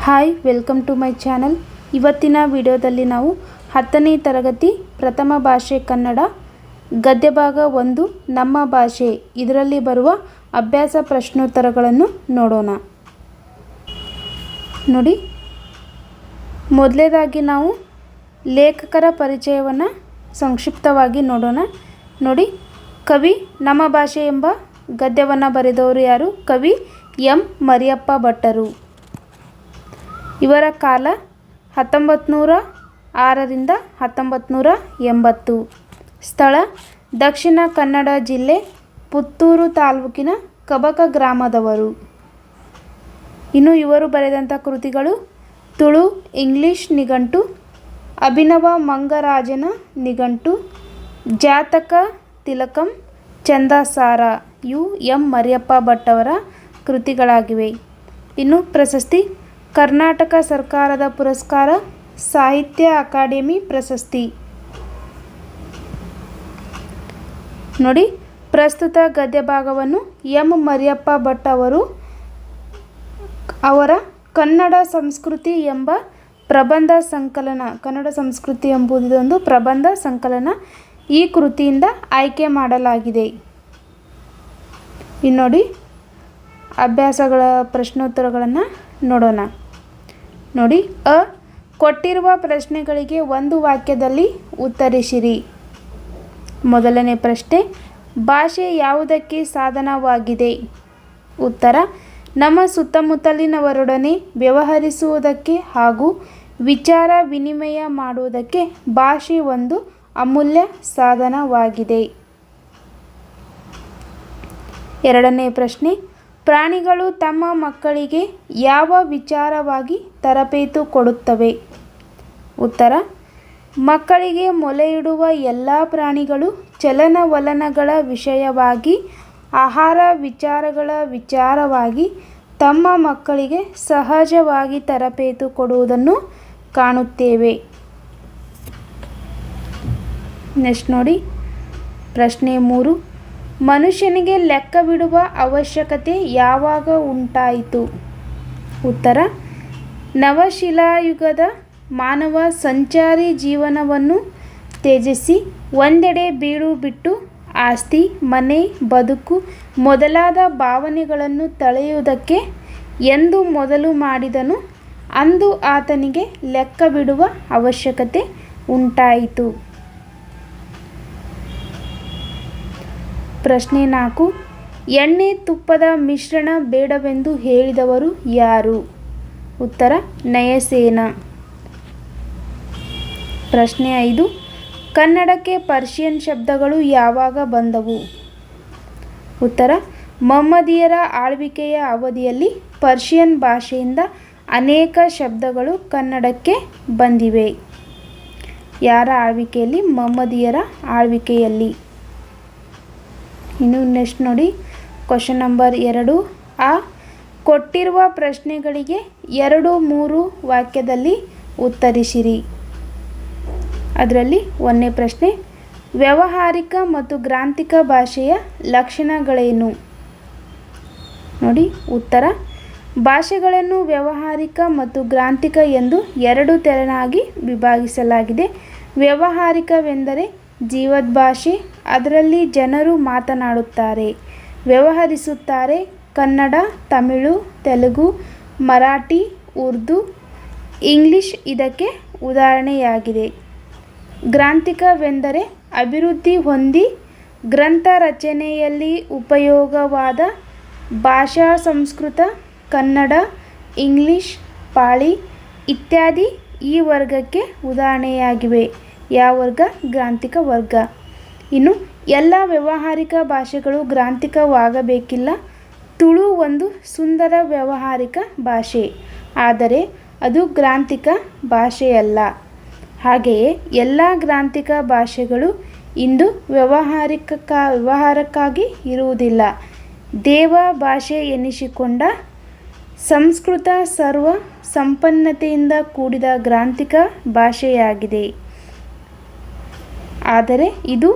Hi welcome to my channel. ಇವತ್ತಿನ ವಿಡಿಯೋದಲ್ಲಿ ನಾವು 10ನೇ ತರಗತಿ ಪ್ರಥಮ ಭಾಷೆ ಕನ್ನಡ ಗದ್ಯ ಭಾಗ 1 ನಮ್ಮ ಭಾಷೆ ಇದರಲ್ಲಿ ಬರುವ ಅಭ್ಯಾಸ ಪ್ರಶ್ನೋತ್ತರಗಳನ್ನು ನೋಡೋಣ. ನೋಡಿ, ಮೊದಲನೇದಾಗಿ ನಾವು ಲೇಖಕರ ಪರಿಚಯವನ್ನು ಸಂಕ್ಷಿಪ್ತವಾಗಿ ನೋಡೋಣ. ನೋಡಿ, ಕವಿ ನಮ್ಮ ಭಾಷೆ ಎಂಬ ಗದ್ಯವನ್ನು ಬರೆದವರು ಯಾರು? ಕವಿ ಎಂ ಮರಿಯಪ್ಪ ಭಟ್ಟರು. ಇವರ ಕಾಲ 1906 ರಿಂದ 1980. ಸ್ಥಳ ದಕ್ಷಿಣ ಕನ್ನಡ ಜಿಲ್ಲೆ ಪುತ್ತೂರು ತಾಲೂಕಿನ ಕಬಕ ಗ್ರಾಮದವರು. ಇನ್ನು ಇವರು ಬರೆದಂಥ ಕೃತಿಗಳು ತುಳು ಇಂಗ್ಲಿಷ್ ನಿಘಂಟು, ಅಭಿನವ ಮಂಗರಾಜನ ನಿಘಂಟು, ಜಾತಕ ತಿಲಕಂ, ಛಂದಸಾರ ಇವು ಎಂ ಮರಿಯಪ್ಪ ಭಟ್ಟವರ ಕೃತಿಗಳಾಗಿವೆ. ಇನ್ನು ಪ್ರಶಸ್ತಿ ಕರ್ನಾಟಕ ಸರ್ಕಾರದ ಪುರಸ್ಕಾರ, ಸಾಹಿತ್ಯ ಅಕಾಡೆಮಿ ಪ್ರಶಸ್ತಿ. ನೋಡಿ, ಪ್ರಸ್ತುತ ಗದ್ಯ ಭಾಗವನ್ನು ಎಂ ಮರಿಯಪ್ಪ ಭಟ್ ಅವರ ಕನ್ನಡ ಸಂಸ್ಕೃತಿ ಎಂಬ ಪ್ರಬಂಧ ಸಂಕಲನ, ಕನ್ನಡ ಸಂಸ್ಕೃತಿ ಎಂಬುದೊಂದು ಪ್ರಬಂಧ ಸಂಕಲನ, ಈ ಕೃತಿಯಿಂದ ಆಯ್ಕೆ ಮಾಡಲಾಗಿದೆ. ಇನ್ನು ನೋಡಿ, ಅಭ್ಯಾಸಗಳ ಪ್ರಶ್ನೋತ್ತರಗಳನ್ನು ನೋಡೋಣ. ನೋಡಿ, ಕೊಟ್ಟಿರುವ ಪ್ರಶ್ನೆಗಳಿಗೆ ಒಂದು ವಾಕ್ಯದಲ್ಲಿ ಉತ್ತರಿಸಿರಿ. ಮೊದಲನೇ ಪ್ರಶ್ನೆ, ಭಾಷೆ ಯಾವುದಕ್ಕೆ ಸಾಧನವಾಗಿದೆ? ಉತ್ತರ, ನಮ್ಮ ಸುತ್ತಮುತ್ತಲಿನವರೊಡನೆ ವ್ಯವಹರಿಸುವುದಕ್ಕೆ ಹಾಗೂ ವಿಚಾರ ವಿನಿಮಯ ಮಾಡುವುದಕ್ಕೆ ಭಾಷೆ ಒಂದು ಅಮೂಲ್ಯ ಸಾಧನವಾಗಿದೆ. ಎರಡನೇ ಪ್ರಶ್ನೆ, ಪ್ರಾಣಿಗಳು ತಮ್ಮ ಮಕ್ಕಳಿಗೆ ಯಾವ ವಿಚಾರವಾಗಿ ತರಬೇತು ಕೊಡುತ್ತವೆ? ಉತ್ತರ, ಮಕ್ಕಳಿಗೆ ಮೊಲೆಯಿಡುವ ಎಲ್ಲ ಪ್ರಾಣಿಗಳು ಚಲನವಲನಗಳ ವಿಷಯವಾಗಿ, ಆಹಾರ ವಿಚಾರಗಳ ವಿಚಾರವಾಗಿ ತಮ್ಮ ಮಕ್ಕಳಿಗೆ ಸಹಜವಾಗಿ ತರಬೇತು ಕೊಡುವುದನ್ನು ಕಾಣುತ್ತೇವೆ. ನೆಕ್ಸ್ಟ್ ನೋಡಿ, ಪ್ರಶ್ನೆ 3, ಮನುಷ್ಯನಿಗೆ ಲೆಕ್ಕವಿಡುವ ಅವಶ್ಯಕತೆ ಯಾವಾಗ ಉಂಟಾಯಿತು? ಉತ್ತರ, ನವಶಿಲಾಯುಗದ ಮಾನವ ಸಂಚಾರಿ ಜೀವನವನ್ನು ತ್ಯಜಿಸಿ ಒಂದೆಡೆ ಬೀಡು ಬಿಟ್ಟು ಆಸ್ತಿ, ಮನೆ, ಬದುಕು ಮೊದಲಾದ ಭಾವನೆಗಳನ್ನು ತಳೆಯುವುದಕ್ಕೆ ಎಂದು ಮೊದಲು ಮಾಡಿದನು, ಅಂದು ಆತನಿಗೆ ಲೆಕ್ಕವಿಡುವ ಅವಶ್ಯಕತೆ ಉಂಟಾಯಿತು. ಪ್ರಶ್ನೆ 4, ಎಣ್ಣೆ ತುಪ್ಪದ ಮಿಶ್ರಣ ಬೇಡವೆಂದು ಹೇಳಿದವರು ಯಾರು? ಉತ್ತರ, ನಯಸೇನ. ಪ್ರಶ್ನೆ 5, ಕನ್ನಡಕ್ಕೆ ಪರ್ಷಿಯನ್ ಶಬ್ದಗಳು ಯಾವಾಗ ಬಂದವು? ಉತ್ತರ, ಮಹಮ್ಮದೀಯರ ಆಳ್ವಿಕೆಯ ಅವಧಿಯಲ್ಲಿ ಪರ್ಷಿಯನ್ ಭಾಷೆಯಿಂದ ಅನೇಕ ಶಬ್ದಗಳು ಕನ್ನಡಕ್ಕೆ ಬಂದಿವೆ. ಯಾರ ಆಳ್ವಿಕೆಯಲ್ಲಿ? ಮಹಮ್ಮದೀಯರ ಆಳ್ವಿಕೆಯಲ್ಲಿ. ಇನ್ನು ನೆಕ್ಸ್ಟ್ ನೋಡಿ, ಕ್ವಶನ್ ನಂಬರ್ 2, ಕೊಟ್ಟಿರುವ ಪ್ರಶ್ನೆಗಳಿಗೆ 2-3 ವಾಕ್ಯದಲ್ಲಿ ಉತ್ತರಿಸಿರಿ. ಅದರಲ್ಲಿ 1ನೇ ಪ್ರಶ್ನೆ, ವ್ಯಾವಹಾರಿಕ ಮತ್ತು ಗ್ರಾಂಥಿಕ ಭಾಷೆಯ ಲಕ್ಷಣಗಳೇನು? ನೋಡಿ, ಉತ್ತರ, ಭಾಷೆಗಳನ್ನು ವ್ಯಾವಹಾರಿಕ ಮತ್ತು ಗ್ರಾಂಥಿಕ ಎಂದು 2 ತೆರನಾಗಿ ವಿಭಾಗಿಸಲಾಗಿದೆ. ವ್ಯಾವಹಾರಿಕವೆಂದರೆ ಜೀವದ್ ಭಾಷೆ, ಅದರಲ್ಲಿ ಜನರು ಮಾತನಾಡುತ್ತಾರೆ, ವ್ಯವಹರಿಸುತ್ತಾರೆ. ಕನ್ನಡ, ತಮಿಳು, ತೆಲುಗು, ಮರಾಠಿ, ಉರ್ದು, ಇಂಗ್ಲಿಷ್ ಇದಕ್ಕೆ ಉದಾಹರಣೆಯಾಗಿದೆ. ಗ್ರಾಂಥಿಕವೆಂದರೆ ಅಭಿವೃದ್ಧಿ ಹೊಂದಿ ಗ್ರಂಥ ರಚನೆಯಲ್ಲಿ ಉಪಯೋಗವಾದ ಭಾಷಾ ಸಂಸ್ಕೃತ, ಕನ್ನಡ, ಇಂಗ್ಲಿಷ್, ಪಾಳಿ ಇತ್ಯಾದಿ ಈ ವರ್ಗಕ್ಕೆ ಉದಾಹರಣೆಯಾಗಿವೆ. ಯಾವ ವರ್ಗ? ಗ್ರಾಂಥಿಕ ವರ್ಗ. ಇನ್ನು ಎಲ್ಲ ವ್ಯಾವಹಾರಿಕ ಭಾಷೆಗಳು ಗ್ರಾಂಥಿಕವಾಗಬೇಕಿಲ್ಲ. ತುಳು ಒಂದು ಸುಂದರ ವ್ಯಾವಹಾರಿಕ ಭಾಷೆ, ಆದರೆ ಅದು ಗ್ರಾಂಥಿಕ ಭಾಷೆಯಲ್ಲ. ಹಾಗೆಯೇ ಎಲ್ಲ ಗ್ರಾಂಥಿಕ ಭಾಷೆಗಳು ಇಂದು ವ್ಯವಹಾರಕ್ಕಾಗಿ ಇರುವುದಿಲ್ಲ. ದೇವ ಭಾಷೆ ಎನಿಸಿಕೊಂಡ ಸಂಸ್ಕೃತ ಸರ್ವ ಸಂಪನ್ನತೆಯಿಂದ ಕೂಡಿದ ಗ್ರಾಂಥಿಕ ಭಾಷೆಯಾಗಿದೆ. ಆದರೆ ಇದು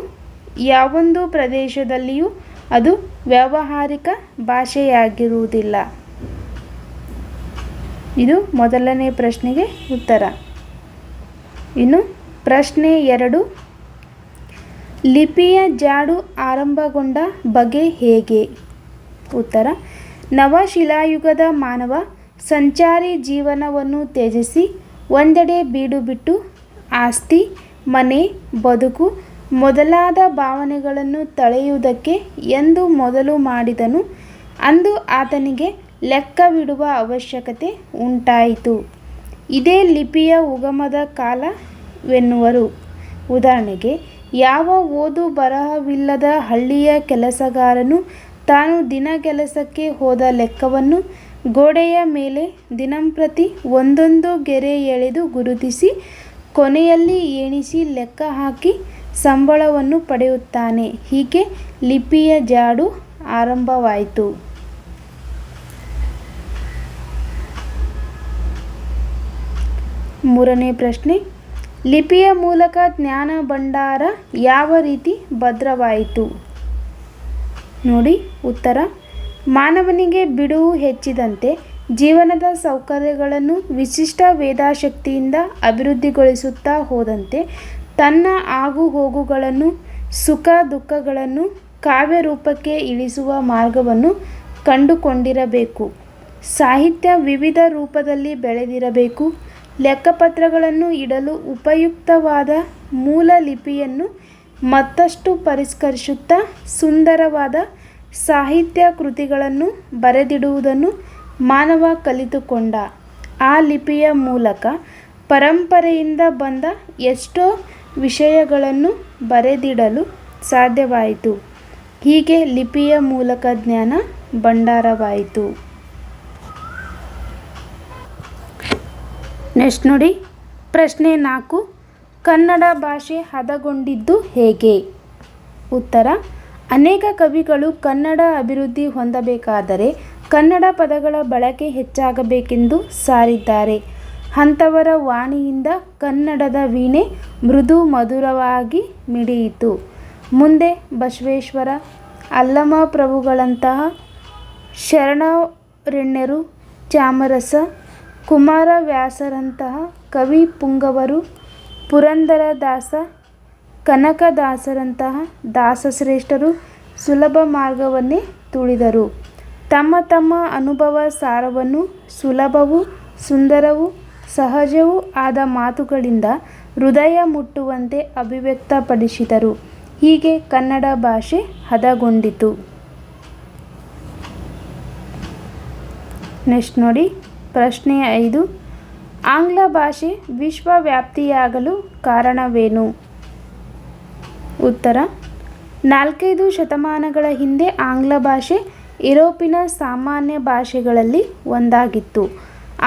ಯಾವೊಂದು ಪ್ರದೇಶದಲ್ಲಿಯೂ ಅದು ವ್ಯಾವಹಾರಿಕ ಭಾಷೆಯಾಗಿರುವುದಿಲ್ಲ. ಇದು ಮೊದಲನೇ ಪ್ರಶ್ನೆಗೆ ಉತ್ತರ. ಇನ್ನು ಪ್ರಶ್ನೆ 2, ಲಿಪಿಯ ಜಾಡು ಆರಂಭಗೊಂಡ ಬಗೆ ಹೇಗೆ? ಉತ್ತರ, ನವಶಿಲಾಯುಗದ ಮಾನವ ಸಂಚಾರಿ ಜೀವನವನ್ನು ತ್ಯಜಿಸಿ ಒಂದೆಡೆ ಬೀಡು ಬಿಟ್ಟು ಆಸ್ತಿ, ಮನೆ, ಬದುಕು ಮೊದಲಾದ ಭಾವನೆಗಳನ್ನು ತಳೆಯುವುದಕ್ಕೆ ಎಂದು ಮೊದಲು ಮಾಡಿದನು. ಅಂದು ಆತನಿಗೆ ಲೆಕ್ಕವಿಡುವ ಅವಶ್ಯಕತೆ ಉಂಟಾಯಿತು. ಇದೇ ಲಿಪಿಯ ಉಗಮದ ಕಾಲವೆನ್ನುವರು. ಉದಾಹರಣೆಗೆ, ಯಾವ ಓದು ಬರಹವಿಲ್ಲದ ಹಳ್ಳಿಯ ಕೆಲಸಗಾರನು ತಾನು ದಿನ ಕೆಲಸಕ್ಕೆ ಹೋದ ಲೆಕ್ಕವನ್ನು ಗೋಡೆಯ ಮೇಲೆ ದಿನಂಪ್ರತಿ ಒಂದೊಂದು ಗೆರೆ ಎಳೆದು ಗುರುತಿಸಿ ಕೊನೆಯಲ್ಲಿ ಎಣಿಸಿ ಲೆಕ್ಕ ಹಾಕಿ ಸಂಬಳವನ್ನು ಪಡೆಯುತ್ತಾನೆ. ಹೀಗೆ ಲಿಪಿಯ ಜಾಡು ಆರಂಭವಾಯಿತು. ಮೂರನೇ ಪ್ರಶ್ನೆ, ಲಿಪಿಯ ಮೂಲಕ ಜ್ಞಾನ ಭಂಡಾರ ಯಾವ ರೀತಿ ಭದ್ರವಾಯಿತು? ನೋಡಿ ಉತ್ತರ, ಮಾನವನಿಗೆ ಬಿಡುವು ಹೆಚ್ಚಿದಂತೆ ಜೀವನದ ಸೌಕರ್ಯಗಳನ್ನು ವಿಶಿಷ್ಟ ವೇದಾಶಕ್ತಿಯಿಂದ ಅಭಿವೃದ್ಧಿಗೊಳಿಸುತ್ತಾ ಹೋದಂತೆ ತನ್ನ ಆಗು ಹೋಗುಗಳನ್ನು, ಸುಖ ದುಃಖಗಳನ್ನು ಕಾವ್ಯರೂಪಕ್ಕೆ ಇಳಿಸುವ ಮಾರ್ಗವನ್ನು ಕಂಡುಕೊಂಡಿರಬೇಕು. ಸಾಹಿತ್ಯ ವಿವಿಧ ರೂಪದಲ್ಲಿ ಬೆಳೆದಿರಬೇಕು. ಲೆಕ್ಕಪತ್ರಗಳನ್ನು ಇಡಲು ಉಪಯುಕ್ತವಾದ ಮೂಲ ಲಿಪಿಯನ್ನು ಮತ್ತಷ್ಟು ಪರಿಷ್ಕರಿಸುತ್ತಾ ಸುಂದರವಾದ ಸಾಹಿತ್ಯ ಕೃತಿಗಳನ್ನು ಬರೆದಿಡುವುದನ್ನು ಮಾನವ ಕಲಿತುಕೊಂಡ. ಆ ಲಿಪಿಯ ಮೂಲಕ ಪರಂಪರೆಯಿಂದ ಬಂದ ಎಷ್ಟೋ ವಿಷಯಗಳನ್ನು ಬರೆದಿಡಲು ಸಾಧ್ಯವಾಯಿತು. ಹೀಗೆ ಲಿಪಿಯ ಮೂಲಕ ಜ್ಞಾನ ಭಂಡಾರವಾಯಿತು. ನೆಕ್ಸ್ಟ್ ನೋಡಿ ಪ್ರಶ್ನೆ 4, ಕನ್ನಡ ಭಾಷೆ ಹದಗೊಂಡಿದ್ದು ಹೇಗೆ? ಉತ್ತರ, ಅನೇಕ ಕವಿಗಳು ಕನ್ನಡ ಅಭಿವೃದ್ಧಿ ಹೊಂದಬೇಕಾದರೆ ಕನ್ನಡ ಪದಗಳ ಬಳಕೆ ಹೆಚ್ಚಾಗಬೇಕೆಂದು ಸಾರಿದ್ದಾರೆ. ಅಂಥವರ ವಾಣಿಯಿಂದ ಕನ್ನಡದ ವೀಣೆ ಮೃದು ಮಧುರವಾಗಿ ಮಿಡಿಯಿತು. ಮುಂದೆ ಬಸವೇಶ್ವರ, ಅಲ್ಲಮ ಪ್ರಭುಗಳಂತಹ ಶರಣರೆಣ್ಯರು, ಚಾಮರಸ, ಕುಮಾರವ್ಯಾಸರಂತಹ ಕವಿ ಪುಂಗವರು, ಪುರಂದರದಾಸ, ಕನಕದಾಸರಂತಹ ದಾಸಶ್ರೇಷ್ಠರು ಸುಲಭ ಮಾರ್ಗವನ್ನೇ ತುಳಿದರು. ತಮ್ಮ ತಮ್ಮ ಅನುಭವ ಸಾರವನ್ನು ಸುಲಭವೂ ಸುಂದರವೂ ಸಹಜವೂ ಆದ ಮಾತುಗಳಿಂದ ಹೃದಯ ಮುಟ್ಟುವಂತೆ ಅಭಿವ್ಯಕ್ತಪಡಿಸಿದರು. ಹೀಗೆ ಕನ್ನಡ ಭಾಷೆ ಹದಗೊಂಡಿತು. ನೆಕ್ಸ್ಟ್ ನೋಡಿ ಪ್ರಶ್ನೆ 5, ಆಂಗ್ಲ ಭಾಷೆ ವಿಶ್ವವ್ಯಾಪ್ತಿಯಾಗಲು ಕಾರಣವೇನು? ಉತ್ತರ, 4-5 ಶತಮಾನಗಳ ಹಿಂದೆ ಆಂಗ್ಲ ಭಾಷೆ ಯುರೋಪಿನ ಸಾಮಾನ್ಯ ಭಾಷೆಗಳಲ್ಲಿ ಒಂದಾಗಿತ್ತು.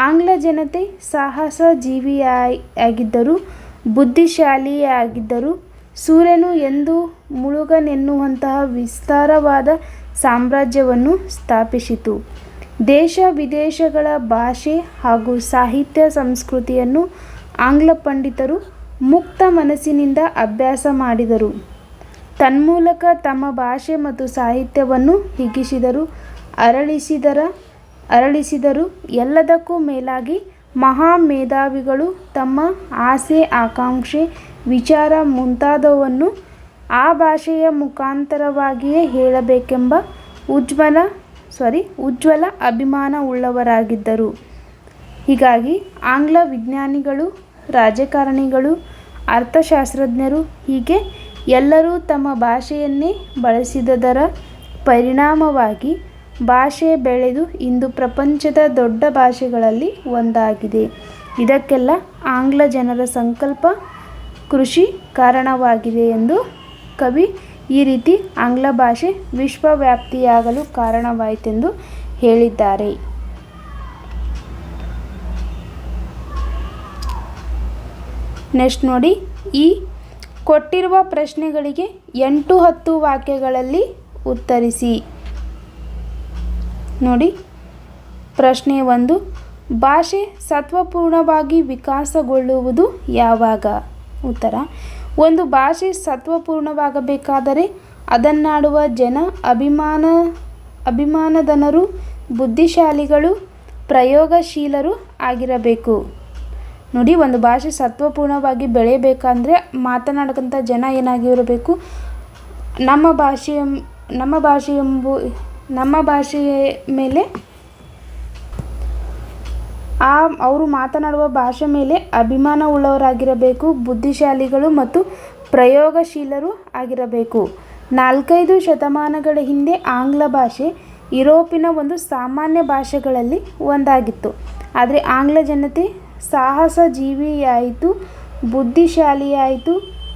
ಆಂಗ್ಲ ಜನತೆ ಸಾಹಸ ಜೀವಿಯಾಗಿದ್ದರು, ಬುದ್ಧಿಶಾಲಿಯಾಗಿದ್ದರು. ಸೂರ್ಯನು ಎಂದು ಮುಳುಗನೆನ್ನುವಂತಹ ವಿಸ್ತಾರವಾದ ಸಾಮ್ರಾಜ್ಯವನ್ನು ಸ್ಥಾಪಿಸಿತು. ದೇಶ ವಿದೇಶಗಳ ಭಾಷೆ ಹಾಗೂ ಸಾಹಿತ್ಯ ಸಂಸ್ಕೃತಿಯನ್ನು ಆಂಗ್ಲ ಪಂಡಿತರು ಮುಕ್ತ ಮನಸ್ಸಿನಿಂದ ಅಭ್ಯಾಸ ಮಾಡಿದರು. ತನ್ಮೂಲಕ ತಮ್ಮ ಭಾಷೆ ಮತ್ತು ಸಾಹಿತ್ಯವನ್ನು ಹಿಗ್ಗಿಸಿದರು, ಅರಳಿಸಿದರು. ಎಲ್ಲದಕ್ಕೂ ಮೇಲಾಗಿ ಮಹಾ ಮೇಧಾವಿಗಳು ತಮ್ಮ ಆಸೆ, ಆಕಾಂಕ್ಷೆ, ವಿಚಾರ ಮುಂತಾದವನ್ನು ಆ ಭಾಷೆಯ ಮುಖಾಂತರವಾಗಿಯೇ ಹೇಳಬೇಕೆಂಬ ಉಜ್ವಲ ಅಭಿಮಾನವುಳ್ಳವರಾಗಿದ್ದರು. ಹೀಗಾಗಿ ಆಂಗ್ಲ ವಿಜ್ಞಾನಿಗಳು, ರಾಜಕಾರಣಿಗಳು, ಅರ್ಥಶಾಸ್ತ್ರಜ್ಞರು ಹೀಗೆ ಎಲ್ಲರೂ ತಮ್ಮ ಭಾಷೆಯನ್ನೇ ಬಳಸಿದದರ ಪರಿಣಾಮವಾಗಿ ಭಾಷೆ ಬೆಳೆದು ಇಂದು ಪ್ರಪಂಚದ ದೊಡ್ಡ ಭಾಷೆಗಳಲ್ಲಿ ಒಂದಾಗಿದೆ. ಇದಕ್ಕೆಲ್ಲ ಆಂಗ್ಲ ಜನರ ಸಂಕಲ್ಪ, ಕೃಷಿ ಕಾರಣವಾಗಿದೆ ಎಂದು ಕವಿ ಈ ರೀತಿ ಆಂಗ್ಲ ಭಾಷೆ ವಿಶ್ವವ್ಯಾಪ್ತಿಯಾಗಲು ಕಾರಣವಾಯಿತೆಂದು ಹೇಳಿದ್ದಾರೆ. ನೆಕ್ಸ್ಟ್ ನೋಡಿ, ಈ ಕೊಟ್ಟಿರುವ ಪ್ರಶ್ನೆಗಳಿಗೆ 8-10 ವಾಕ್ಯಗಳಲ್ಲಿ ಉತ್ತರಿಸಿ. ನೋಡಿ ಪ್ರಶ್ನೆ 1, ಭಾಷೆ ಸತ್ವಪೂರ್ಣವಾಗಿ ವಿಕಾಸಗೊಳ್ಳುವುದು ಯಾವಾಗ? ಉತ್ತರ, ಒಂದು ಭಾಷೆ ಸತ್ವಪೂರ್ಣವಾಗಬೇಕಾದರೆ ಅದನ್ನಾಡುವ ಜನ ಅಭಿಮಾನಧನರು, ಬುದ್ಧಿಶಾಲಿಗಳು, ಪ್ರಯೋಗಶೀಲರು ಆಗಿರಬೇಕು. ನೋಡಿ, ಒಂದು ಭಾಷೆ ಸತ್ವಪೂರ್ಣವಾಗಿ ಬೆಳೆಯಬೇಕಂದ್ರೆ ಮಾತನಾಡತಕ್ಕಂಥ ಜನ ಏನಾಗಿರಬೇಕು, ನಮ್ಮ ಭಾಷೆಯ ಮೇಲೆ ಅವರು ಮಾತನಾಡುವ ಭಾಷೆ ಮೇಲೆ ಅಭಿಮಾನ ಉಳ್ಳವರಾಗಿರಬೇಕು, ಬುದ್ಧಿಶಾಲಿಗಳು ಮತ್ತು ಪ್ರಯೋಗಶೀಲರು ಆಗಿರಬೇಕು. 4-5 ಶತಮಾನಗಳ ಹಿಂದೆ ಆಂಗ್ಲ ಭಾಷೆ ಯುರೋಪಿನ ಒಂದು ಸಾಮಾನ್ಯ ಭಾಷೆಗಳಲ್ಲಿ ಒಂದಾಗಿತ್ತು. ಆದರೆ ಆಂಗ್ಲ ಜನತೆ ಸಾಹಸ ಜೀವಿಯಾಯಿತು, ಬುದ್ಧಿಶಾಲಿಯಾಯಿತು,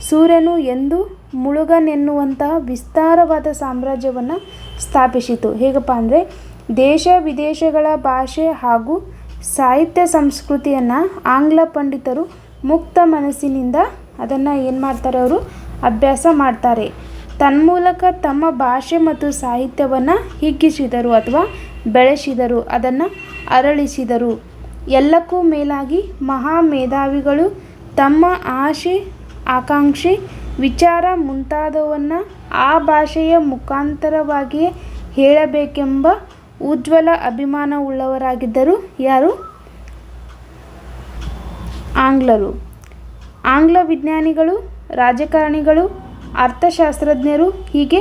ಸೂರ್ಯನು ಎಂದು ಮುಳುಗನೆನ್ನುವಂತಹ ವಿಸ್ತಾರವಾದ ಸಾಮ್ರಾಜ್ಯವನ್ನು ಸ್ಥಾಪಿಸಿತು. ಹೇಗಪ್ಪ ಅಂದರೆ, ದೇಶ ವಿದೇಶಗಳ ಭಾಷೆ ಹಾಗೂ ಸಾಹಿತ್ಯ ಸಂಸ್ಕೃತಿಯನ್ನು ಆಂಗ್ಲ ಪಂಡಿತರು ಮುಕ್ತ ಮನಸ್ಸಿನಿಂದ ಅದನ್ನು ಏನು ಮಾಡ್ತಾರೆ, ಅವರು ಅಭ್ಯಾಸ ಮಾಡ್ತಾರೆ. ತನ್ಮೂಲಕ ತಮ್ಮ ಭಾಷೆ ಮತ್ತು ಸಾಹಿತ್ಯವನ್ನು ಹಿಗ್ಗಿಸಿದರು ಅಥವಾ ಬೆಳೆಸಿದರು, ಅದನ್ನು ಅರಳಿಸಿದರು. ಎಲ್ಲಕ್ಕೂ ಮೇಲಾಗಿ ಮಹಾ ಮೇಧಾವಿಗಳು ತಮ್ಮ ಆಶೆ, ಆಕಾಂಕ್ಷೆ, ವಿಚಾರ ಮುಂತಾದವನ್ನು ಆ ಭಾಷೆಯ ಮುಖಾಂತರವಾಗಿಯೇ ಹೇಳಬೇಕೆಂಬ ಉಜ್ವಲ ಅಭಿಮಾನವುಳ್ಳವರಾಗಿದ್ದರು. ಯಾರು? ಆಂಗ್ಲರು. ಆಂಗ್ಲ ವಿಜ್ಞಾನಿಗಳು, ರಾಜಕಾರಣಿಗಳು, ಅರ್ಥಶಾಸ್ತ್ರಜ್ಞರು ಹೀಗೆ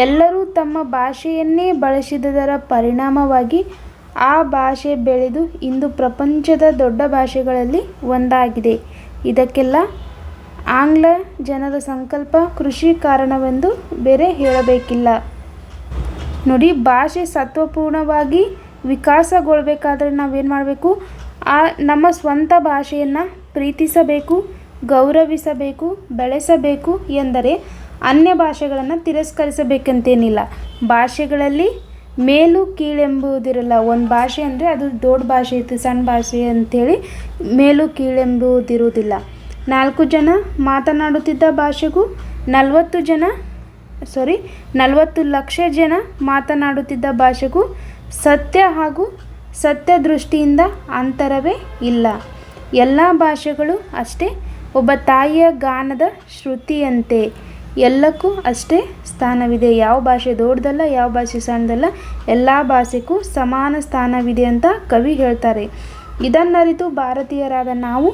ಎಲ್ಲರೂ ತಮ್ಮ ಭಾಷೆಯನ್ನೇ ಬಳಸಿದರ ಪರಿಣಾಮವಾಗಿ ಆ ಭಾಷೆ ಬೆಳೆದು ಇಂದು ಪ್ರಪಂಚದ ದೊಡ್ಡ ಭಾಷೆಗಳಲ್ಲಿ ಒಂದಾಗಿದೆ. ಇದಕ್ಕೆಲ್ಲ ಆಂಗ್ಲ ಜನರ ಸಂಕಲ್ಪ, ಕೃಷಿ ಕಾರಣವೆಂದು ಬೇರೆ ಹೇಳಬೇಕಿಲ್ಲ. ನೋಡಿ, ಭಾಷೆ ಸತ್ವಪೂರ್ಣವಾಗಿ ವಿಕಾಸಗೊಳ್ಳಬೇಕಾದ್ರೆ ನಾವೇನು ಮಾಡಬೇಕು, ನಮ್ಮ ಸ್ವಂತ ಭಾಷೆಯನ್ನು ಪ್ರೀತಿಸಬೇಕು, ಗೌರವಿಸಬೇಕು, ಬೆಳೆಸಬೇಕು. ಎಂದರೆ ಅನ್ಯ ಭಾಷೆಗಳನ್ನು ತಿರಸ್ಕರಿಸಬೇಕಂತೇನಿಲ್ಲ. ಭಾಷೆಗಳಲ್ಲಿ ಮೇಲು ಕೀಳೆಂಬುದಿರಲ್ಲ. ಒಂದು ಭಾಷೆ ಅಂದರೆ ಅದು ದೊಡ್ಡ ಭಾಷೆ ಇತ್ತು, ಸಣ್ಣ ಭಾಷೆ ಅಂಥೇಳಿ ಮೇಲು ಕೀಳೆಂಬುದಿರುವುದಿಲ್ಲ. 4 ಜನ ಮಾತನಾಡುತ್ತಿದ್ದ ಭಾಷೆಗೂ 40 ಲಕ್ಷ ಜನ ಮಾತನಾಡುತ್ತಿದ್ದ ಭಾಷೆಗೂ ಸತ್ಯ ಹಾಗೂ ಸತ್ಯ ದೃಷ್ಟಿಯಿಂದ ಅಂತರವೇ ಇಲ್ಲ. ಎಲ್ಲ ಭಾಷೆಗಳು ಅಷ್ಟೇ ಒಬ್ಬ ತಾಯಿಯ ಗಾನದ ಶ್ರುತಿಯಂತೆ ಎಲ್ಲಕ್ಕೂ ಅಷ್ಟೇ ಸ್ಥಾನವಿದೆ. ಯಾವ ಭಾಷೆ ದೊಡ್ಡದಲ್ಲ, ಯಾವ ಭಾಷೆ ಸಣ್ಣದಲ್ಲ, ಎಲ್ಲ ಭಾಷೆಗೂ ಸಮಾನ ಸ್ಥಾನವಿದೆ ಅಂತ ಕವಿ ಹೇಳ್ತಾರೆ. ಇದನ್ನರಿತು ಭಾರತೀಯರಾದ ನಾವು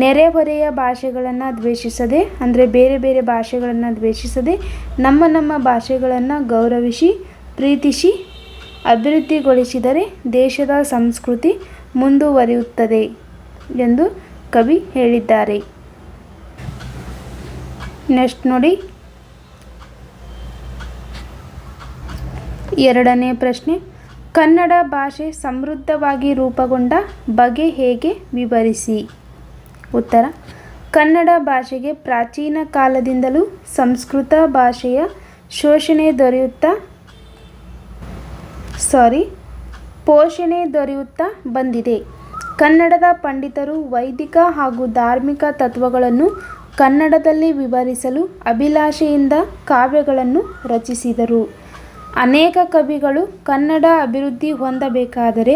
ನೆರೆಹೊರೆಯ ಭಾಷೆಗಳನ್ನು ದ್ವೇಷಿಸದೆ, ಅಂದರೆ ಬೇರೆ ಬೇರೆ ಭಾಷೆಗಳನ್ನು ದ್ವೇಷಿಸದೆ, ನಮ್ಮ ಭಾಷೆಗಳನ್ನು ಗೌರವಿಸಿ, ಪ್ರೀತಿಸಿ, ಅಭಿವೃದ್ಧಿಗೊಳಿಸಿದರೆ ದೇಶದ ಸಂಸ್ಕೃತಿ ಮುಂದುವರಿಯುತ್ತದೆ ಎಂದು ಕವಿ ಹೇಳಿದ್ದಾರೆ. ನೆಕ್ಸ್ಟ್ ನೋಡಿ, 2ನೇ ಪ್ರಶ್ನೆ. ಕನ್ನಡ ಭಾಷೆ ಸಮೃದ್ಧವಾಗಿ ರೂಪುಗೊಂಡ ಬಗೆ ಹೇಗೆ ವಿವರಿಸಿ? ಉತ್ತರ: ಕನ್ನಡ ಭಾಷೆಗೆ ಪ್ರಾಚೀನ ಕಾಲದಿಂದಲೂ ಸಂಸ್ಕೃತ ಭಾಷೆಯ ಪೋಷಣೆ ದೊರೆಯುತ್ತಾ ಬಂದಿದೆ. ಕನ್ನಡದ ಪಂಡಿತರು ವೈದಿಕ ಹಾಗೂ ಧಾರ್ಮಿಕ ತತ್ವಗಳನ್ನು ಕನ್ನಡದಲ್ಲಿ ವಿವರಿಸಲು ಅಭಿಲಾಷೆಯಿಂದ ಕಾವ್ಯಗಳನ್ನು ರಚಿಸಿದರು. ಅನೇಕ ಕವಿಗಳು ಕನ್ನಡ ಅಭಿವೃದ್ಧಿ ಹೊಂದಬೇಕಾದರೆ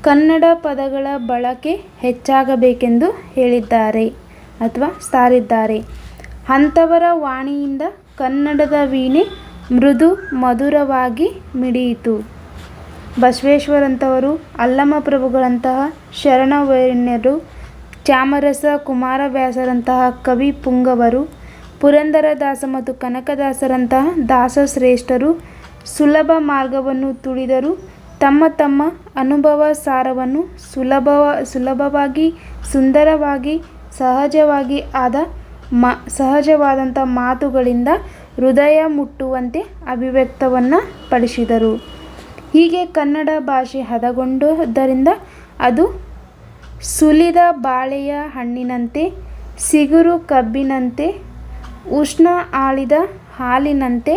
ಕನ್ನಡ ಪದಗಳ ಬಳಕೆ ಹೆಚ್ಚಾಗಬೇಕೆಂದು ಹೇಳಿದ್ದಾರೆ ಅಥವಾ ಸಾರಿದ್ದಾರೆ. ಅಂಥವರ ವಾಣಿಯಿಂದ ಕನ್ನಡದ ವೀಣೆ ಮೃದು ಮಧುರವಾಗಿ ಮಿಡಿಯಿತು. ಬಸವೇಶ್ವರಂಥವರು, ಅಲ್ಲಮಪ್ರಭುಗಳಂತಹ ಶರಣವರೇಣ್ಯರು, ಚಾಮರಸ ಕುಮಾರವ್ಯಾಸರಂತಹ ಕವಿ ಪುಂಗವರು, ಪುರಂದರದಾಸ ಮತ್ತು ಕನಕದಾಸರಂತಹ ದಾಸಶ್ರೇಷ್ಠರು ಸುಲಭ ಮಾರ್ಗವನ್ನು ತುಳಿದರು. ತಮ್ಮ ಅನುಭವ ಸಾರವನ್ನು ಸುಲಭವಾಗಿ, ಸುಂದರವಾಗಿ, ಸಹಜವಾದಂಥ ಮಾತುಗಳಿಂದ ಹೃದಯ ಮುಟ್ಟುವಂತೆ ಅಭಿವ್ಯಕ್ತವನ್ನು ಪಡಿಸಿದರು. ಹೀಗೆ ಕನ್ನಡ ಭಾಷೆ ಹದಗೊಂಡುದರಿಂದ ಅದು ಸುಲಿದ ಬಾಳೆಯ ಹಣ್ಣಿನಂತೆ, ಸಿಗುರು ಕಬ್ಬಿನಂತೆ, ಉಷ್ಣ ಆಳಿದ ಹಾಲಿನಂತೆ,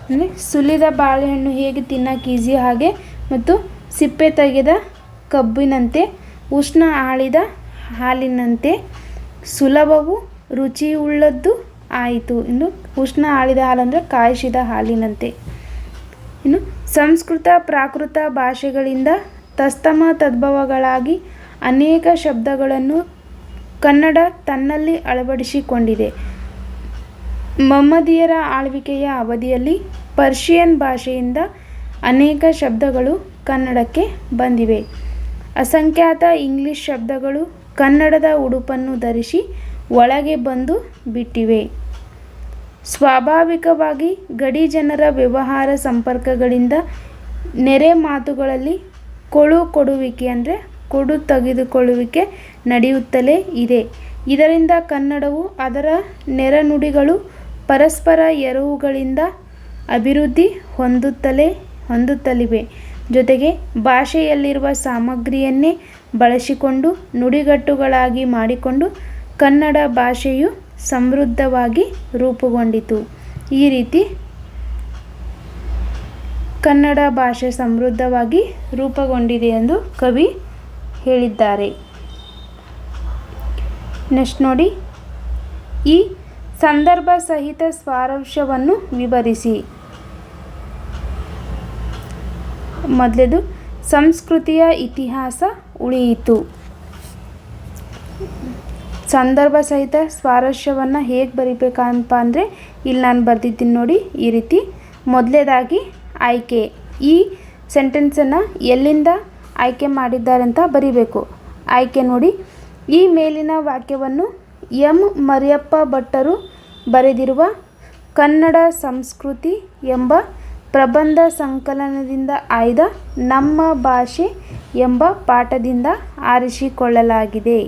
ಅಂದರೆ ಸುಲಿದ ಬಾಳೆಹಣ್ಣು ಹೇಗೆ ತಿನ್ನೋಕೆ ಈಸಿ ಹಾಗೆ, ಮತ್ತು ಸಿಪ್ಪೆ ತೆಗೆದ ಕಬ್ಬಿನಂತೆ, ಉಷ್ಣ ಆಳಿದ ಹಾಲಿನಂತೆ, ಸುಲಭವೂ ರುಚಿಯುಳ್ಳದ್ದು ಆಯಿತು. ಇನ್ನು ಉಷ್ಣ ಆಳಿದ ಹಾಲು ಅಂದರೆ ಕಾಯಿಸಿದ ಹಾಲಿನಂತೆ. ಇನ್ನು ಸಂಸ್ಕೃತ ಪ್ರಾಕೃತ ಭಾಷೆಗಳಿಂದ ತತ್ಸಮ ತದ್ಭವಗಳಾಗಿ ಅನೇಕ ಶಬ್ದಗಳನ್ನು ಕನ್ನಡ ತನ್ನಲ್ಲಿ ಅಳವಡಿಸಿಕೊಂಡಿದೆ. ಮಹಮ್ಮದೀಯರ ಆಳ್ವಿಕೆಯ ಅವಧಿಯಲ್ಲಿ ಪರ್ಷಿಯನ್ ಭಾಷೆಯಿಂದ ಅನೇಕ ಶಬ್ದಗಳು ಕನ್ನಡಕ್ಕೆ ಬಂದಿವೆ. ಅಸಂಖ್ಯಾತ ಇಂಗ್ಲಿಷ್ ಶಬ್ದಗಳು ಕನ್ನಡದ ಉಡುಪನ್ನು ಧರಿಸಿ ಒಳಗೆ ಬಂದು ಬಿಟ್ಟಿವೆ. ಸ್ವಾಭಾವಿಕವಾಗಿ ಗಡಿ ಜನರ ವ್ಯವಹಾರ ಸಂಪರ್ಕಗಳಿಂದ ನೆರೆ ಮಾತುಗಳಲ್ಲಿ ಕೊಡುವಿಕೆ ಅಂದರೆ ಕೊಡು ತೆಗೆದುಕೊಳ್ಳುವಿಕೆ ನಡೆಯುತ್ತಲೇ ಇದೆ. ಇದರಿಂದ ಕನ್ನಡವು ಅದರ ನೆರೆನುಡಿಗಳು ಪರಸ್ಪರ ಎರವುಗಳಿಂದ ಅಭಿವೃದ್ಧಿ ಹೊಂದುತ್ತಲಿವೆ. ಜೊತೆಗೆ ಭಾಷೆಯಲ್ಲಿರುವ ಸಾಮಗ್ರಿಯನ್ನೇ ಬಳಸಿಕೊಂಡು ನುಡಿಗಟ್ಟುಗಳಾಗಿ ಮಾಡಿಕೊಂಡು ಕನ್ನಡ ಭಾಷೆಯು ಸಮೃದ್ಧವಾಗಿ ರೂಪುಗೊಂಡಿತು. ಈ ರೀತಿ ಕನ್ನಡ ಭಾಷೆ ಸಮೃದ್ಧವಾಗಿ ರೂಪುಗೊಂಡಿದೆ ಎಂದು ಕವಿ ಹೇಳಿದ್ದಾರೆ. ನೆಕ್ಸ್ಟ್ ನೋಡಿ, ಈ ಸಂದರ್ಭ ಸಹಿತ ಸಾರಾಂಶವನ್ನು ವಿವರಿಸಿ. ಮೊದಲೇದು, ಸಂಸ್ಕೃತಿಯ ಇತಿಹಾಸ ಉಳಿಯಿತು. ಸಂದರ್ಭ ಸಹಿತ ಸಾರಾಂಶವನ್ನು ಹೇಗೆ ಬರಿಬೇಕಪ್ಪ ಅಂದರೆ ಇಲ್ಲಿ ನಾನು ಬರೆದಿದ್ದೀನಿ ನೋಡಿ ಈ ರೀತಿ. ಮೊದಲೇದಾಗಿ ಆಯ್ಕೆ. ಈ ಸೆಂಟೆನ್ಸನ್ನು ಎಲ್ಲಿಂದ ಆಯ್ಕೆ ಮಾಡಿದ್ದಾರೆ ಅಂತ ಬರಿಬೇಕು. ಆಯ್ಕೆ ನೋಡಿ, ಈ ಮೇಲಿನ ವಾಕ್ಯವನ್ನು ಎಂ ಮರಿಯಪ್ಪ ಭಟ್ಟರು ಬರೆದಿರುವ ಕನ್ನಡ ಸಂಸ್ಕೃತಿ ಎಂಬ ಪ್ರಬಂಧ ಸಂಕಲನದಿಂದ ಆಯ್ದ ನಮ್ಮ ಭಾಷೆ ಎಂಬ ಪಾಠದಿಂದ ಆರಿಸಿಕೊಳ್ಳಲಾಗಿದೆ.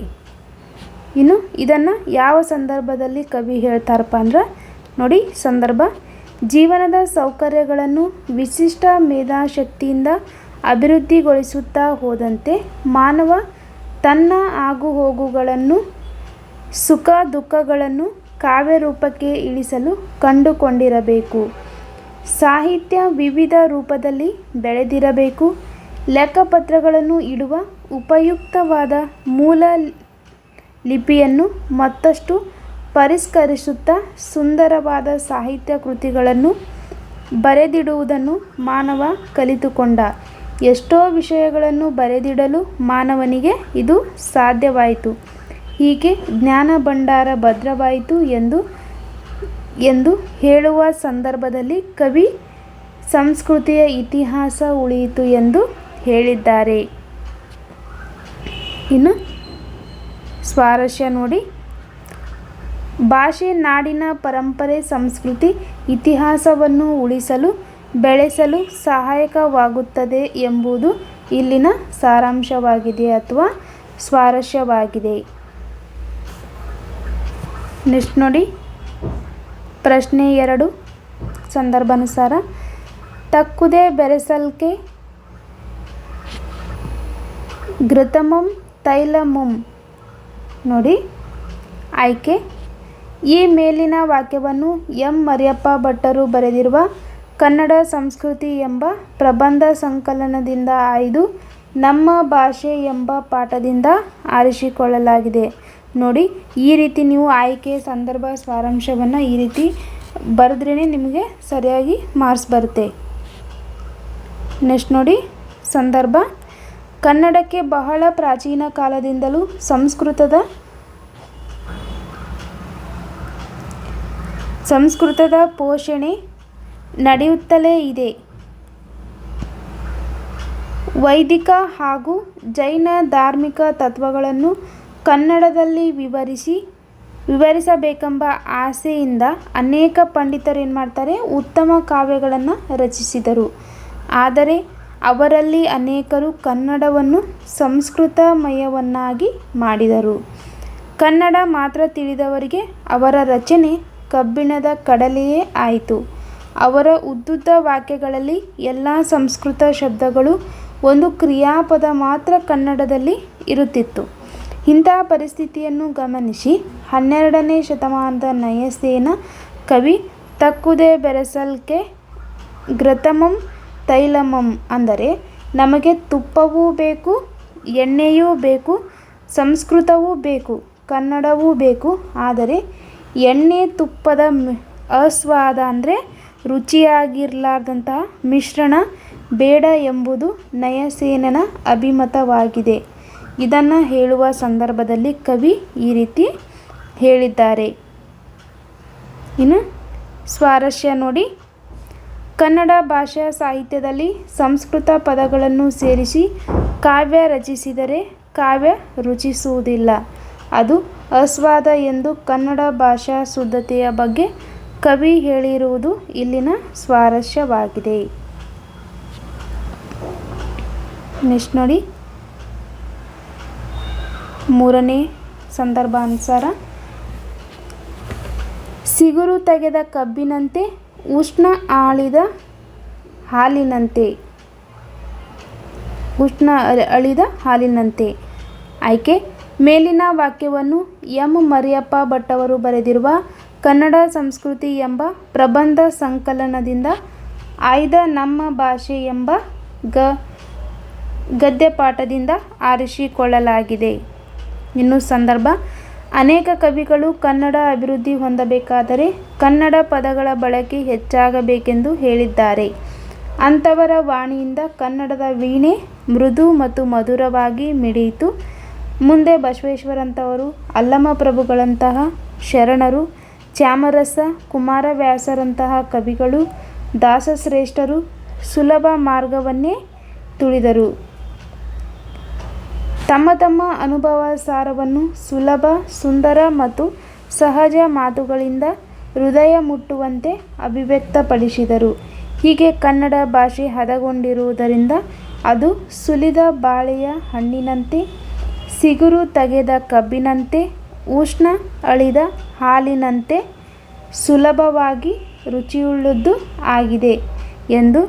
ಇನ್ನು ಇದನ್ನು ಯಾವ ಸಂದರ್ಭದಲ್ಲಿ ಕವಿ ಹೇಳ್ತಾರಪ್ಪ ಅಂದ್ರೆ ನೋಡಿ, ಸಂದರ್ಭ ಜೀವನದ ಸೌಕರ್ಯಗಳನ್ನು ವಿಶಿಷ್ಟ ಮೇಧಾಶಕ್ತಿಯಿಂದ ಅಭಿವೃದ್ಧಿಗೊಳಿಸುತ್ತಾ ಹೋದಂತೆ ಮಾನವ ತನ್ನ ಆಗುಹೋಗುಗಳನ್ನು ಸುಖ ದುಃಖಗಳನ್ನು ಕಾವ್ಯರೂಪಕ್ಕೆ ಇಳಿಸಲು ಕಂಡುಕೊಂಡಿರಬೇಕು. ಸಾಹಿತ್ಯ ವಿವಿಧ ರೂಪದಲ್ಲಿ ಬೆಳೆದಿರಬೇಕು. ಲೆಕ್ಕಪತ್ರಗಳನ್ನು ಇಡುವ ಉಪಯುಕ್ತವಾದ ಮೂಲ ಲಿಪಿಯನ್ನು ಮತ್ತಷ್ಟು ಪರಿಷ್ಕರಿಸುತ್ತಾ ಸುಂದರವಾದ ಸಾಹಿತ್ಯ ಕೃತಿಗಳನ್ನು ಬರೆದಿಡುವುದನ್ನು ಮಾನವ ಕಲಿತುಕೊಂಡ. ಎಷ್ಟೋ ವಿಷಯಗಳನ್ನು ಬರೆದಿಡಲು ಮಾನವನಿಗೆ ಇದು ಸಾಧ್ಯವಾಯಿತು. ಹೀಗೆ ಜ್ಞಾನ ಭಂಡಾರ ಭದ್ರವಾಯಿತು ಎಂದು ಹೇಳುವ ಸಂದರ್ಭದಲ್ಲಿ ಕವಿ ಸಂಸ್ಕೃತಿಯ ಇತಿಹಾಸ ಉಳಿಯಿತು ಎಂದು ಹೇಳಿದ್ದಾರೆ. ಇನ್ನು ಸ್ವಾರಸ್ಯ ನೋಡಿ, ಭಾಷೆ ನಾಡಿನ ಪರಂಪರೆ ಸಂಸ್ಕೃತಿ ಇತಿಹಾಸವನ್ನು ಉಳಿಸಲು ಬೆಳೆಸಲು ಸಹಾಯಕವಾಗುತ್ತದೆ ಎಂಬುದು ಇಲ್ಲಿನ ಸಾರಾಂಶವಾಗಿದೆ ಅಥವಾ ಸ್ವಾರಸ್ಯವಾಗಿದೆ. ನೆಕ್ಸ್ಟ್ ನೋಡಿ, ಪ್ರಶ್ನೆ 2 ಸಂದರ್ಭಾನುಸಾರ ತಕ್ಕುದೇ ಬೆರೆಸಲ್ಕೆ ಘೃತಮಂ ತೈಲಮಂ. ನೋಡಿ ಆಯ್ಕೆ. ಈ ಮೇಲಿನ ವಾಕ್ಯವನ್ನು ಎಂ ಮರಿಯಪ್ಪ ಭಟ್ಟರು ಬರೆದಿರುವ ಕನ್ನಡ ಸಂಸ್ಕೃತಿ ಎಂಬ ಪ್ರಬಂಧ ಸಂಕಲನದಿಂದ ಆಯ್ದು ನಮ್ಮ ಭಾಷೆ ಎಂಬ ಪಾಠದಿಂದ ಆರಿಸಿಕೊಳ್ಳಲಾಗಿದೆ. ನೋಡಿ ಈ ರೀತಿ ನೀವು ಆಯ್ಕೆ, ಸಂದರ್ಭ, ಸಾರಾಂಶವನ್ನು ಈ ರೀತಿ ಬರೆದ್ರೇ ನಿಮಗೆ ಸರಿಯಾಗಿ ಮಾರ್ಕ್ಸ್ ಬರುತ್ತೆ. ನೆಕ್ಸ್ಟ್ ನೋಡಿ, ಸಂದರ್ಭ ಕನ್ನಡಕ್ಕೆ ಬಹಳ ಪ್ರಾಚೀನ ಕಾಲದಿಂದಲೂ ಸಂಸ್ಕೃತದ ಪೋಷಣೆ ನಡೆಯುತ್ತಲೇ ಇದೆ. ವೈದಿಕ ಹಾಗೂ ಜೈನ ಧಾರ್ಮಿಕ ತತ್ವಗಳನ್ನು ಕನ್ನಡದಲ್ಲಿ ವಿವರಿಸಬೇಕೆಂಬ ಆಸೆಯಿಂದ ಅನೇಕ ಪಂಡಿತರು ಏನು ಮಾಡ್ತಾರೆ, ಉತ್ತಮ ಕಾವ್ಯಗಳನ್ನು ರಚಿಸಿದರು. ಆದರೆ ಅವರಲ್ಲಿ ಅನೇಕರು ಕನ್ನಡವನ್ನು ಸಂಸ್ಕೃತಮಯವನ್ನಾಗಿ ಮಾಡಿದರು. ಕನ್ನಡ ಮಾತ್ರ ತಿಳಿದವರಿಗೆ ಅವರ ರಚನೆ ಕಬ್ಬಿಣದ ಕಡಲೆಯೇ ಆಯಿತು. ಅವರ ಉದ್ದುದ್ದ ವಾಕ್ಯಗಳಲ್ಲಿ ಎಲ್ಲ ಸಂಸ್ಕೃತ ಶಬ್ದಗಳು ಒಂದು ಕ್ರಿಯಾಪದ ಮಾತ್ರ ಕನ್ನಡದಲ್ಲಿ ಇರುತ್ತಿತ್ತು. ಇಂತಹ ಪರಿಸ್ಥಿತಿಯನ್ನು ಗಮನಿಸಿ 12ನೇ ಶತಮಾನದ ನಯಸೇನ ಕವಿ ತಕ್ಕುದೇ ಬೆರೆಸಲ್ಕೆ ಘೃತಮಂ ತೈಲಮಂ ಅಂದರೆ ನಮಗೆ ತುಪ್ಪವೂ ಬೇಕು, ಎಣ್ಣೆಯೂ ಬೇಕು, ಸಂಸ್ಕೃತವೂ ಬೇಕು, ಕನ್ನಡವೂ ಬೇಕು. ಆದರೆ ಎಣ್ಣೆ ತುಪ್ಪದ ಅಸ್ವಾದ ಅಂದರೆ ರುಚಿಯಾಗಿರಲಾರ್ದಂತಹ ಮಿಶ್ರಣ ಬೇಡ ಎಂಬುದು ನಯಸೇನನ ಅಭಿಮತವಾಗಿದೆ. ಇದನ್ನು ಹೇಳುವ ಸಂದರ್ಭದಲ್ಲಿ ಕವಿ ಈ ರೀತಿ ಹೇಳಿದ್ದಾರೆ. ಇನ್ನು ಸ್ವಾರಸ್ಯ ನೋಡಿ, ಕನ್ನಡ ಭಾಷಾ ಸಾಹಿತ್ಯದಲ್ಲಿ ಸಂಸ್ಕೃತ ಪದಗಳನ್ನು ಸೇರಿಸಿ ಕಾವ್ಯ ರಚಿಸಿದರೆ ಕಾವ್ಯ ರುಚಿಸುವುದಿಲ್ಲ, ಅದು ಅಸ್ವಾದ ಎಂದು ಕನ್ನಡ ಭಾಷಾ ಶುದ್ಧತೆಯ ಬಗ್ಗೆ ಕವಿ ಹೇಳಿರುವುದು ಇಲ್ಲಿನ ಸ್ವಾರಸ್ಯವಾಗಿದೆ. ನೆಕ್ಸ್ಟ್ ನೋಡಿ, ಮೂರನೇ ಸಂದರ್ಭಾನುಸಾರ ಸಿಗುರು ತೆಗೆದ ಕಬ್ಬಿನಂತೆ, ಉಷ್ಣ ಅಳಿದ ಹಾಲಿನಂತೆ. ಆಯ್ಕೆ: ಮೇಲಿನ ವಾಕ್ಯವನ್ನು ಎಂ. ಮರಿಯಪ್ಪ ಭಟ್ಟವರು ಬರೆದಿರುವ ಕನ್ನಡ ಸಂಸ್ಕೃತಿ ಎಂಬ ಪ್ರಬಂಧ ಸಂಕಲನದಿಂದ ಆಯ್ದ ನಮ್ಮ ಭಾಷೆ ಎಂಬ ಗದ್ಯಪಾಠದಿಂದ ಆರಿಸಿಕೊಳ್ಳಲಾಗಿದೆ. ಇನ್ನು ಸಂದರ್ಭ: ಅನೇಕ ಕವಿಗಳು ಕನ್ನಡ ಅಭಿವೃದ್ಧಿ ಹೊಂದಬೇಕಾದರೆ ಕನ್ನಡ ಪದಗಳ ಬಳಕೆ ಹೆಚ್ಚಾಗಬೇಕೆಂದು ಹೇಳಿದ್ದಾರೆ. ಅಂಥವರ ವಾಣಿಯಿಂದ ಕನ್ನಡದ ವೀಣೆ ಮೃದು ಮತ್ತು ಮಧುರವಾಗಿ ಮಿಡಿಯಿತು. ಮುಂದೆ ಬಸವೇಶ್ವರಂಥವರು, ಅಲ್ಲಮಪ್ರಭುಗಳಂತಹ ಶರಣರು, ಚಾಮರಸ, ಕುಮಾರವ್ಯಾಸರಂತಹ ಕವಿಗಳು, ದಾಸಶ್ರೇಷ್ಠರು ಸುಲಭ ಮಾರ್ಗವನ್ನೇ ತುಳಿದರು. ತಮ್ಮ ತಮ್ಮ ಅನುಭವ ಸಾರವನ್ನು ಸುಲಭ, ಸುಂದರ ಮತ್ತು ಸಹಜ ಮಾತುಗಳಿಂದ ಹೃದಯ ಮುಟ್ಟುವಂತೆ ಅಭಿವ್ಯಕ್ತಪಡಿಸಿದರು. ಹೀಗೆ ಕನ್ನಡ ಭಾಷೆ ಹದಗೊಂಡಿರುವುದರಿಂದ ಅದು ಸುಲಿದ ಬಾಳೆಯ ಹಣ್ಣಿನಂತೆ, ಸಿಗುರು ತೆಗೆದ ಕಬ್ಬಿನಂತೆ, ಉಷ್ಣ ಅಳಿದ ಹಾಲಿನಂತೆ ಸುಲಭವಾಗಿ ರುಚಿಯುಳ್ಳದ್ದು ಆಗಿದೆ ಎಂದು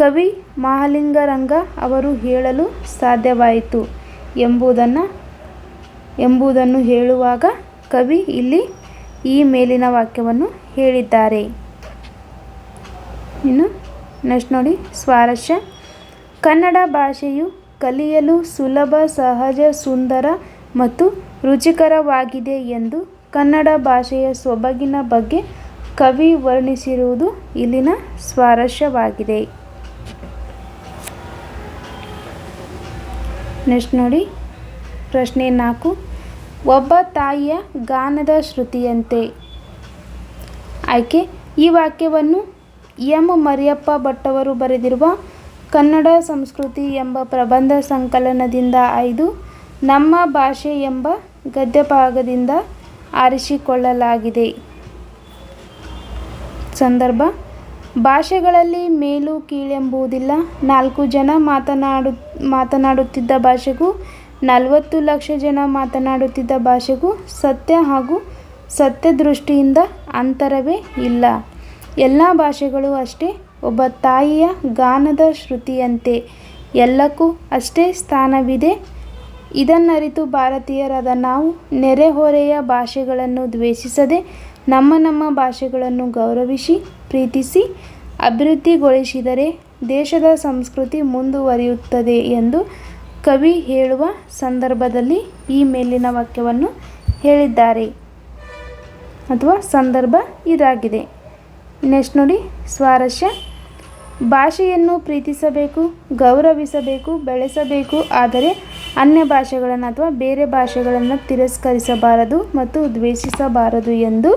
ಕವಿ ಮಹಾಲಿಂಗರಂಗ ಅವರು ಹೇಳಲು ಸಾಧ್ಯವಾಯಿತು ಎಂಬುದನ್ನು ಹೇಳುವಾಗ ಕವಿ ಇಲ್ಲಿ ಈ ಮೇಲಿನ ವಾಕ್ಯವನ್ನು ಹೇಳಿದ್ದಾರೆ. ಇನ್ನು ನೆಕ್ಸ್ಟ್ ನೋಡಿ, ಸ್ವಾರಸ್ಯ: ಕನ್ನಡ ಭಾಷೆಯು ಕಲಿಯಲು ಸುಲಭ, ಸಹಜ, ಸುಂದರ ಮತ್ತು ರುಚಿಕರವಾಗಿದೆ ಎಂದು ಕನ್ನಡ ಭಾಷೆಯ ಸೊಬಗಿನ ಬಗ್ಗೆ ಕವಿ ವರ್ಣಿಸಿರುವುದು ಇಲ್ಲಿನ ಸ್ವಾರಸ್ಯವಾಗಿದೆ. ನೆಕ್ಸ್ಟ್ ನೋಡಿ, ಪ್ರಶ್ನೆ 4. ಒಬ್ಬ ತಾಯಿಯ ಗಾನದ ಶ್ರುತಿಯಂತೆ. ಆಯ್ಕೆ: ಈ ವಾಕ್ಯವನ್ನು ಎಂ. ಮರಿಯಪ್ಪ ಭಟ್ಟವರು ಬರೆದಿರುವ ಕನ್ನಡ ಸಂಸ್ಕೃತಿ ಎಂಬ ಪ್ರಬಂಧ ಸಂಕಲನದಿಂದ ಆಯ್ದು ನಮ್ಮ ಭಾಷೆ ಎಂಬ ಗದ್ಯಭಾಗದಿಂದ ಆರಿಸಿಕೊಳ್ಳಲಾಗಿದೆ. ಸಂದರ್ಭ: ಭಾಷೆಗಳಲ್ಲಿ ಮೇಲು ಕೀಳೆಂಬುದಿಲ್ಲ. 4 ಜನ ಮಾತನಾಡುತ್ತಿದ್ದ ಭಾಷೆಗೂ 40 ಲಕ್ಷ ಜನ ಮಾತನಾಡುತ್ತಿದ್ದ ಭಾಷೆಗೂ ಸತ್ಯ ಹಾಗೂ ಸತ್ಯದೃಷ್ಟಿಯಿಂದ ಅಂತರವೇ ಇಲ್ಲ. ಎಲ್ಲ ಭಾಷೆಗಳು ಅಷ್ಟೇ ಒಬ್ಬ ತಾಯಿಯ ಗಾನದ ಶ್ರುತಿಯಂತೆ. ಎಲ್ಲಕ್ಕೂ ಅಷ್ಟೇ ಸ್ಥಾನವಿದೆ. ಇದನ್ನರಿತು ಭಾರತೀಯರಾದ ನಾವು ನೆರೆಹೊರೆಯ ಭಾಷೆಗಳನ್ನು ದ್ವೇಷಿಸದೆ ನಮ್ಮ ಭಾಷೆಗಳನ್ನು ಗೌರವಿಸಿ, ಪ್ರೀತಿಸಿ, ಅಭಿವೃದ್ಧಿಗೊಳಿಸಿದರೆ ದೇಶದ ಸಂಸ್ಕೃತಿ ಮುಂದುವರಿಯುತ್ತದೆ ಎಂದು ಕವಿ ಹೇಳುವ ಸಂದರ್ಭದಲ್ಲಿ ಈ ಮೇಲಿನ ವಾಕ್ಯವನ್ನು ಹೇಳಿದ್ದಾರೆ ಅಥವಾ ಸಂದರ್ಭ ಇದಾಗಿದೆ. ನೆಕ್ಸ್ಟ್ ನೋಡಿ, ಸ್ವಾರಸ್ಯ: ಭಾಷೆಯನ್ನು ಪ್ರೀತಿಸಬೇಕು, ಗೌರವಿಸಬೇಕು, ಬೆಳೆಸಬೇಕು. ಆದರೆ ಅನ್ಯ ಭಾಷೆಗಳನ್ನು ಅಥವಾ ಬೇರೆ ಭಾಷೆಗಳನ್ನು ತಿರಸ್ಕರಿಸಬಾರದು ಮತ್ತು ದ್ವೇಷಿಸಬಾರದು ಎಂದು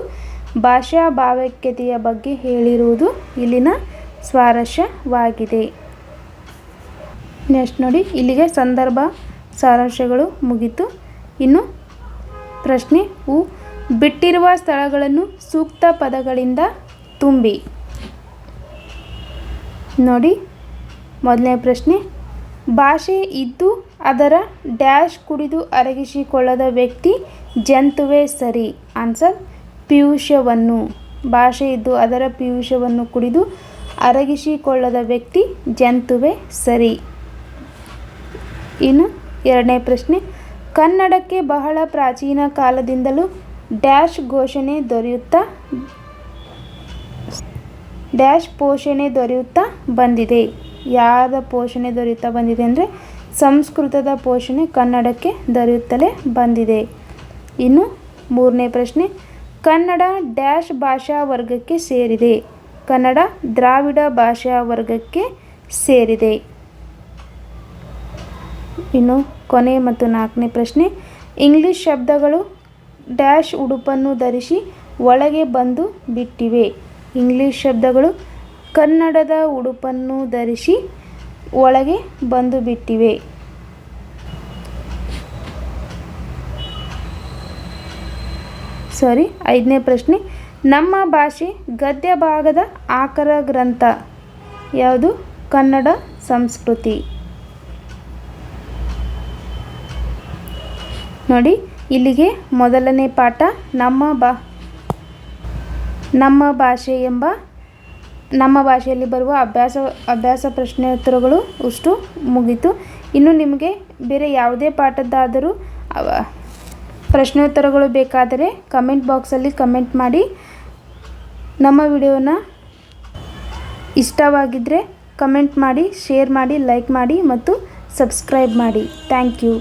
ಭಾಷಾ ಭಾವೈಕ್ಯತೆಯ ಬಗ್ಗೆ ಹೇಳಿರುವುದು ಇಲ್ಲಿನ ಸ್ವಾರಸ್ಯವಾಗಿದೆ. ನೆಕ್ಸ್ಟ್ ನೋಡಿ, ಇಲ್ಲಿಗೆ ಸಂದರ್ಭ ಸಾರಾಂಶಗಳು ಮುಗಿತು. ಇನ್ನು ಪ್ರಶ್ನೆ ಉ. ಬಿಟ್ಟಿರುವ ಸ್ಥಳಗಳನ್ನು ಸೂಕ್ತ ಪದಗಳಿಂದ ತುಂಬಿ. ನೋಡಿ, ಮೊದಲನೇ ಪ್ರಶ್ನೆ: ಭಾಷೆ ಇದ್ದು ಅದರ ಡ್ಯಾಶ್ ಕುಡಿದು ಅರಗಿಸಿಕೊಳ್ಳದ ವ್ಯಕ್ತಿ ಜಂತುವೇ ಸರಿ. ಆನ್ಸರ್: ಪಿಯೂಷವನ್ನು. ಭಾಷೆ ಇದ್ದು ಅದರ ಪಿಯೂಷವನ್ನು ಕುಡಿದು ಅರಗಿಸಿಕೊಳ್ಳದ ವ್ಯಕ್ತಿ ಜಂತುವೇ ಸರಿ. ಇನ್ನು ಎರಡನೇ ಪ್ರಶ್ನೆ: ಕನ್ನಡಕ್ಕೆ ಬಹಳ ಪ್ರಾಚೀನ ಕಾಲದಿಂದಲೂ ಡ್ಯಾಶ್ ಪೋಷಣೆ ದೊರೆಯುತ್ತಾ ಬಂದಿದೆ. ಯಾರ ಪೋಷಣೆ ದೊರೆಯುತ್ತಾ ಬಂದಿದೆ ಅಂದರೆ ಸಂಸ್ಕೃತದ ಪೋಷಣೆ ಕನ್ನಡಕ್ಕೆ ದೊರೆಯುತ್ತಲೇ ಬಂದಿದೆ. ಇನ್ನು ಮೂರನೇ ಪ್ರಶ್ನೆ: ಕನ್ನಡ ಡ್ಯಾಶ್ ಭಾಷಾ ವರ್ಗಕ್ಕೆ ಸೇರಿದೆ. ಕನ್ನಡ ದ್ರಾವಿಡ ಭಾಷಾ ವರ್ಗಕ್ಕೆ ಸೇರಿದೆ. ಇನ್ನು ಕೊನೆ ಮತ್ತು ನಾಲ್ಕನೇ ಪ್ರಶ್ನೆ: ಇಂಗ್ಲಿಷ್ ಶಬ್ದಗಳು ಡ್ಯಾಶ್ ಉಡುಪನ್ನು ಧರಿಸಿ ಒಳಗೆ ಬಂದು ಬಿಟ್ಟಿವೆ. ಇಂಗ್ಲಿಷ್ ಶಬ್ದಗಳು ಕನ್ನಡದ ಉಡುಪನ್ನು ಧರಿಸಿ ಒಳಗೆ ಬಂದು ಬಿಟ್ಟಿವೆ. ಐದನೇ ಪ್ರಶ್ನೆ, ನಮ್ಮ ಭಾಷೆ ಗದ್ಯ ಭಾಗದ ಆಕರ ಗ್ರಂಥ ಯಾವುದು? ಕನ್ನಡ ಸಂಸ್ಕೃತಿ. ನೋಡಿ, ಇಲ್ಲಿಗೆ ಮೊದಲನೇ ಪಾಠ ನಮ್ಮ ಭಾಷೆ ಎಂಬ ನಮ್ಮ ಭಾಷೆಯಲ್ಲಿ ಬರುವ ಅಭ್ಯಾಸ ಪ್ರಶ್ನೋತ್ತರಗಳು ಅಷ್ಟು ಮುಗೀತು. ಇನ್ನು ನಿಮಗೆ ಬೇರೆ ಯಾವುದೇ ಪಾಠದ್ದಾದರೂ ಪ್ರಶ್ನೋತ್ತರಗಳು ಬೇಕಾದರೆ ಕಮೆಂಟ್ ಬಾಕ್ಸಲ್ಲಿ ಕಮೆಂಟ್ ಮಾಡಿ. ನಮ್ಮ ವಿಡಿಯೋನ ಇಷ್ಟವಾಗಿದ್ದರೆ ಕಮೆಂಟ್ ಮಾಡಿ, ಶೇರ್ ಮಾಡಿ, ಲೈಕ್ ಮಾಡಿ ಮತ್ತು ಸಬ್ಸ್ಕ್ರೈಬ್ ಮಾಡಿ. Thank you.